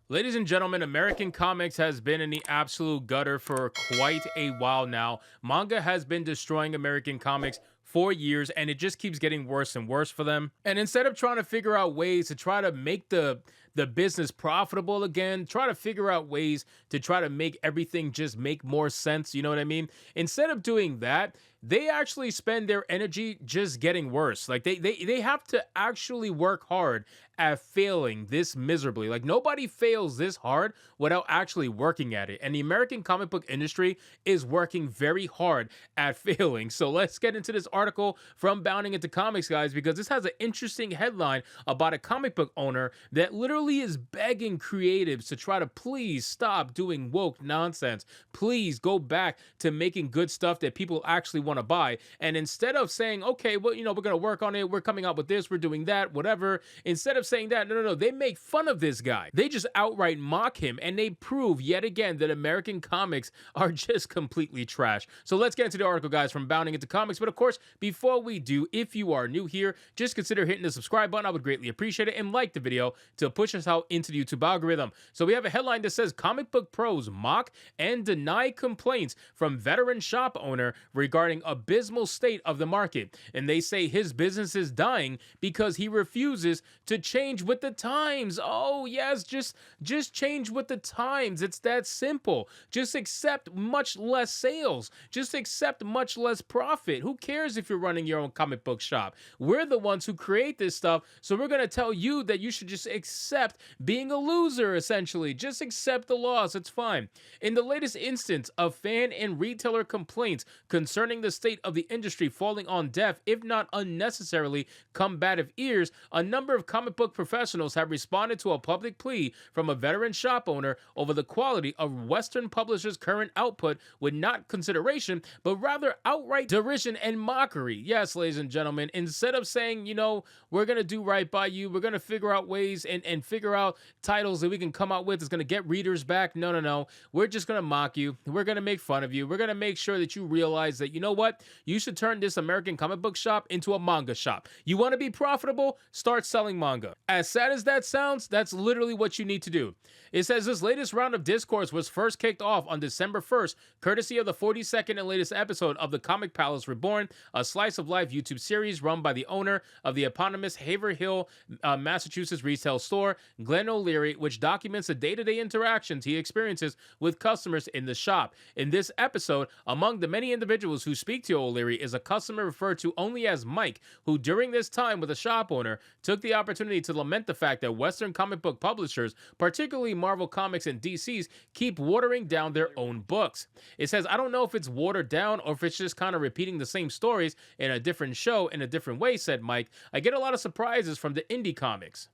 Ladies and gentlemen, American comics has been in the absolute gutter for quite a while now. Manga has been destroying American comics for years, and it just keeps getting worse and worse for them. And instead of trying to figure out ways to try to make the business profitable again, try to figure out ways to try to make everything just make more sense, you know what I mean? Instead of doing that, they actually spend their energy just getting worse. Like they have to actually work hard at failing this miserably. Like nobody fails this hard without actually working at it. And the American comic book industry is working very hard at failing. So let's get into this article from Bounding Into Comics, guys, because this has an interesting headline about a comic book owner that literally is begging creatives to try to please stop doing woke nonsense. Please go back to making good stuff that people actually want to buy. And instead of saying, okay, well, we're going to work on it, we're coming up with this, we're doing that, whatever, instead of saying that, no, they make fun of this guy. They just outright mock him, and they prove yet again that American comics are just completely trash. So let's get into the article, guys, from Bounding Into Comics. But of course, before we do, if you are new here, just consider hitting the subscribe button. I would greatly appreciate it, and like the video to push us out into the YouTube algorithm. So we have a headline that says comic book pros mock and deny complaints from veteran shop owner regarding abysmal state of the market. And they say his business is dying because he refuses to change with the times. Oh yes, just change with the times. It's that simple. Just accept much less sales. Just accept much less profit. Who cares if you're running your own comic book shop? We're the ones who create this stuff, so we're going to tell you that you should just accept being a loser, essentially. Just accept the loss. It's fine. In the latest instance of fan and retailer complaints concerning the state of the industry falling on deaf, if not unnecessarily combative ears, a number of comic book professionals have responded to a public plea from a veteran shop owner over the quality of Western publishers' current output with not consideration, but rather outright derision and mockery. Yes, ladies and gentlemen, instead of saying, we're going to do right by you, we're going to figure out ways and figure out titles that we can come out with that's going to get readers back. No. We're just going to mock you. We're going to make fun of you. We're going to make sure that you realize that, you know what? You should turn this American comic book shop into a manga shop. You want to be profitable? Start selling manga. As sad as that sounds, that's literally what you need to do. It says this latest round of discourse was first kicked off on December 1st, courtesy of the 42nd and latest episode of the Comic Palace Reborn, a slice of life YouTube series run by the owner of the eponymous Haverhill, Massachusetts retail store, Glenn O'Leary, which documents the day-to-day interactions he experiences with customers in the shop. In this episode, among the many individuals who speak to O'Leary is a customer referred to only as Mike, who during this time with the shop owner took the opportunity to lament the fact that Western comic book publishers, particularly Marvel Comics and DC's, keep watering down their own books. It says, I don't know if it's watered down or if it's just kind of repeating the same stories in a different show in a different way, said Mike. I get a lot of surprises from the indie comics.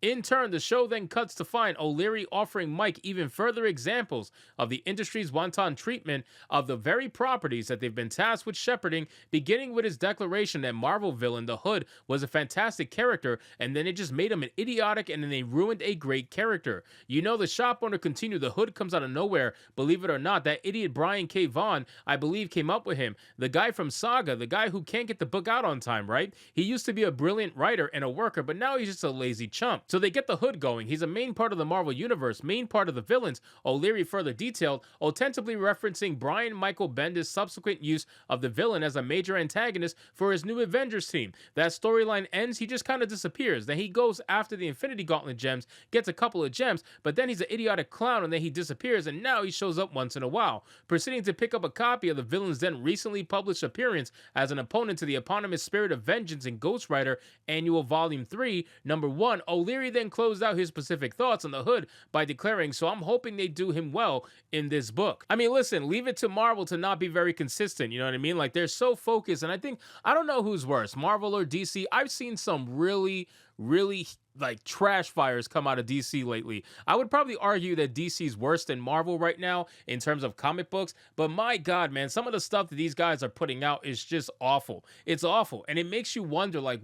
In turn, the show then cuts to find O'Leary offering Mike even further examples of the industry's wanton treatment of the very properties that they've been tasked with shepherding, beginning with his declaration that Marvel villain The Hood was a fantastic character, and then it just made him an idiotic, and then they ruined a great character. The shop owner continued, The Hood comes out of nowhere, believe it or not. That idiot Brian K. Vaughan, I believe, came up with him. The guy from Saga, the guy who can't get the book out on time, right? He used to be a brilliant writer and a worker, but now he's just a lazy chump. So they get the Hood going. He's a main part of the Marvel Universe, main part of the villains, O'Leary further detailed, ostensibly referencing Brian Michael Bendis' subsequent use of the villain as a major antagonist for his new Avengers team. That storyline ends, he just kind of disappears. Then he goes after the Infinity Gauntlet gems, gets a couple of gems, but then he's an idiotic clown and then he disappears, and now he shows up once in a while, proceeding to pick up a copy of the villain's then recently published appearance as an opponent to the eponymous Spirit of Vengeance in Ghost Rider Annual Volume 3, Number 1. O'Leary then closed out his specific thoughts on the Hood by declaring, so I'm hoping they do him well in this book. I mean, listen, leave it to Marvel to not be very consistent, you know what I mean? Like, they're so focused, and I don't know who's worse, Marvel or DC. I've seen some really like trash fires come out of DC lately. I would probably argue that DC's worse than Marvel right now in terms of comic books, but my God, man, some of the stuff that these guys are putting out is just awful. It's awful, and it makes you wonder, like,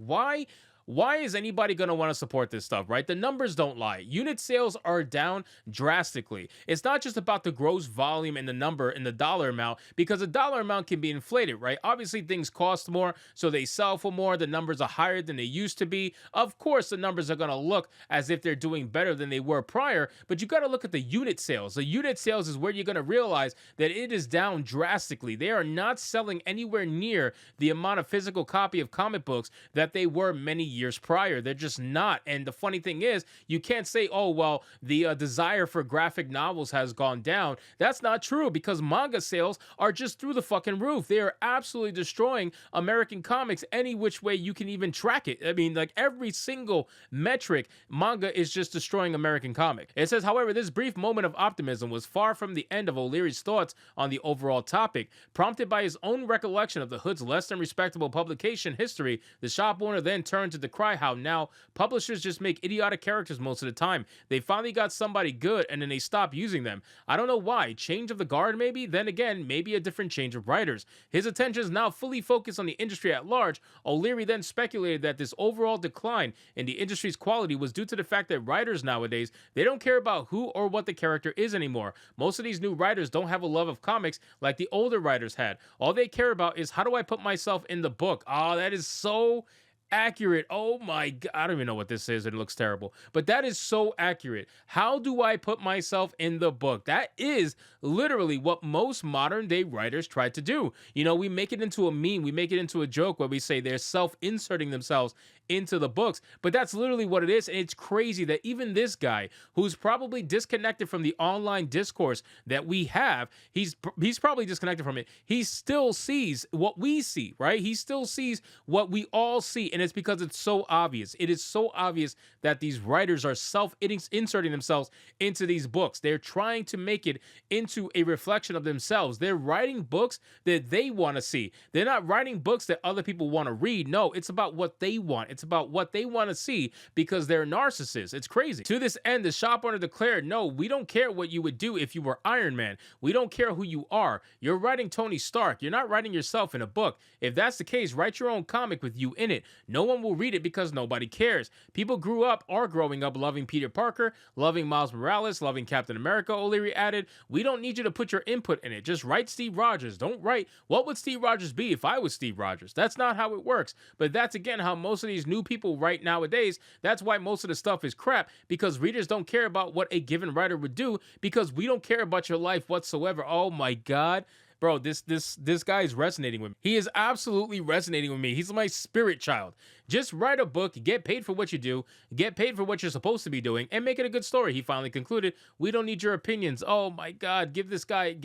why is anybody going to want to support this stuff, right? The numbers don't lie. Unit sales are down drastically. It's not just about the gross volume and the number and the dollar amount, because the dollar amount can be inflated, right? Obviously, things cost more, so they sell for more. The numbers are higher than they used to be. Of course, the numbers are going to look as if they're doing better than they were prior, but you got to look at the unit sales. The unit sales is where you're going to realize that it is down drastically. They are not selling anywhere near the amount of physical copy of comic books that they were many years prior. They're just not. And the funny thing is, you can't say, oh, well, the desire for graphic novels has gone down. That's not true, because manga sales are just through the fucking roof. They are absolutely destroying American comics any which way you can even track it. I mean, like every single metric, manga is just destroying American comic. It says, however, this brief moment of optimism was far from the end of O'Leary's thoughts on the overall topic. Prompted by his own recollection of the Hood's less than respectable publication history, the shop owner then turned to decry how now publishers just make idiotic characters most of the time. They finally got somebody good and then they stop using them. I don't know why. Change of the guard maybe? Then again, maybe a different change of writers. His attention is now fully focused on the industry at large. O'Leary then speculated that this overall decline in the industry's quality was due to the fact that writers nowadays, they don't care about who or what the character is anymore. Most of these new writers don't have a love of comics like the older writers had. All they care about is, how do I put myself in the book? Oh, that is so accurate. Oh my God. I don't even know what this is. It looks terrible, but that is so accurate. How do I put myself in the book? That is literally what most modern day writers try to do. You know, we make it into a meme. We make it into a joke where we say they're self-inserting themselves into the books, but that's literally what it is. And it's crazy that even this guy, who's probably disconnected from the online discourse that we have, he's probably disconnected from it. He still sees what we see, right? He still sees what we all see, and it's because it's so obvious. It is so obvious that these writers are self-inserting themselves into these books. They're trying to make it into a reflection of themselves. They're writing books that they want to see. They're not writing books that other people want to read. No, it's about what they want. It's about what they want to see, because they're narcissists. It's crazy. To this end, the shop owner declared, no, we don't care what you would do if you were Iron Man. We don't care who you are. You're writing Tony Stark. You're not writing yourself in a book. If that's the case, write your own comic with you in it. No one will read it because nobody cares. People are growing up loving Peter Parker, loving Miles Morales, loving Captain America, O'Leary added. We don't need you to put your input in it. Just write Steve Rogers. Don't write, what would Steve Rogers be if I was Steve Rogers? That's not how it works. But that's, again, how most of these new people write nowadays. That's why most of the stuff is crap, because readers don't care about what a given writer would do, because we don't care about your life whatsoever. Oh my God. Bro, this guy is resonating with me. He is absolutely resonating with me. He's my spirit child. Just write a book, get paid for what you do, get paid for what you're supposed to be doing, and make it a good story. He finally concluded, we don't need your opinions. Oh my God, give this guy,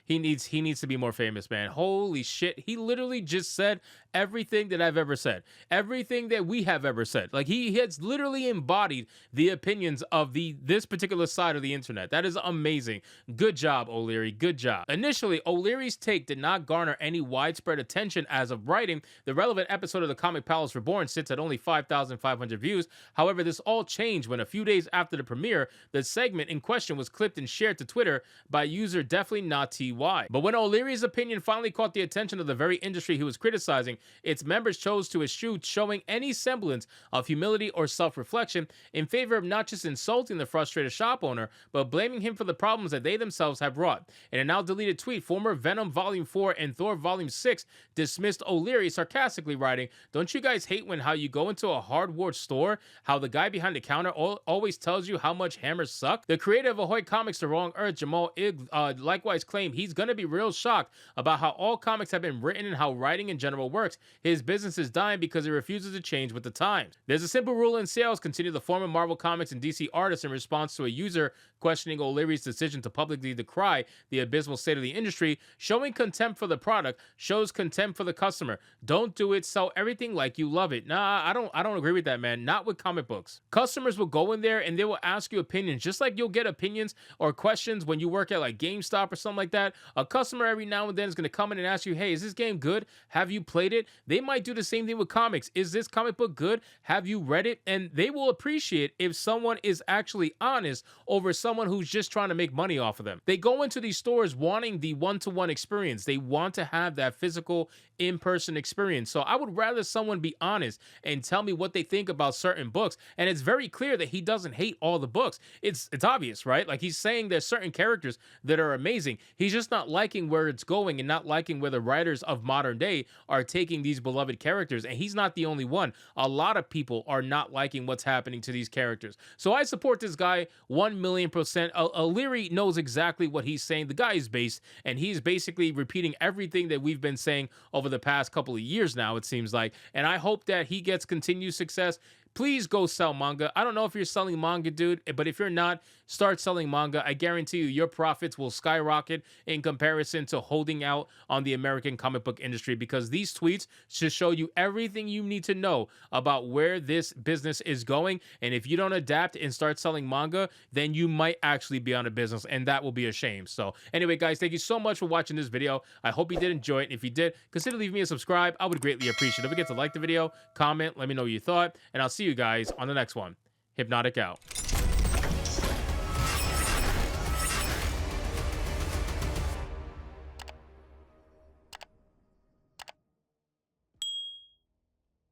he needs to be more famous, man. Holy shit. He literally just said everything that I've ever said, everything that we have ever said. Like, he has literally embodied the opinions of this particular side of the internet. That is amazing. Good job, O'Leary. Good job. Initially, O'Leary's take did not garner any widespread attention as of writing. The relevant episode of the Comic Palace Reborn sits at only 5,500 views. However, this all changed when a few days after the premiere, the segment in question was clipped and shared to Twitter by user Definitely Not TY. But when O'Leary's opinion finally caught the attention of the very industry he was criticizing, its members chose to eschew showing any semblance of humility or self-reflection in favor of not just insulting the frustrated shop owner, but blaming him for the problems that they themselves have wrought. In a now deleted tweet, former Venom Volume 4 and Thor Volume 6 dismissed O'Leary, sarcastically writing, "Don't you guys hate when how you go into a hardware store, how the guy behind the counter always tells you how much hammers suck?" The creator of Ahoy Comics The Wrong Earth, Jamal Ig, likewise claimed he's gonna be real shocked about how all comics have been written and how writing in general works. His business is dying because he refuses to change with the times. There's a simple rule in sales, continued the former Marvel Comics and DC artist in response to a user questioning O'Leary's decision to publicly decry the abysmal state of the industry. Showing contempt for the product shows contempt for the customer. Don't do it. Sell everything like you love it. Nah, I don't agree with that, man. Not with comic books. Customers will go in there and they will ask you opinions, just like you'll get opinions or questions when you work at like GameStop or something like that. A customer every now and then is going to come in and ask you, hey, is this game good? Have you played it? They might do the same thing with comics. Is this comic book good? Have you read it? And they will appreciate if someone is actually honest over someone who's just trying to make money off of them. They go into these stores wanting wanting the one-to-one experience. They want to have that physical in-person experience. So I would rather someone be honest and tell me what they think about certain books. And it's very clear that he doesn't hate all the books. It's obvious, right? Like, he's saying there's certain characters that are amazing. He's just not liking where it's going and not liking where the writers of modern day are taking these beloved characters. And he's not the only one. A lot of people are not liking what's happening to these characters. So I support this guy 1,000,000%. O'Leary knows exactly what he's saying. The guy is based, and he's basically repeating everything that we've been saying over the past couple of years now, it seems like. And I hope that he gets continued success. Please go sell manga. I don't know if you're selling manga, dude, but if you're not, start selling manga. I guarantee you your profits will skyrocket in comparison to holding out on the American comic book industry, because these tweets should show you everything you need to know about where this business is going. And if you don't adapt and start selling manga, then you might actually be on a business, and that will be a shame. So anyway, guys, thank you so much for watching this video. I hope you did enjoy it. If you did, consider leaving me a subscribe. I would greatly appreciate it. Don't forget to like the video, comment, let me know what you thought, and I'll see you guys on the next one. Hypnotic out.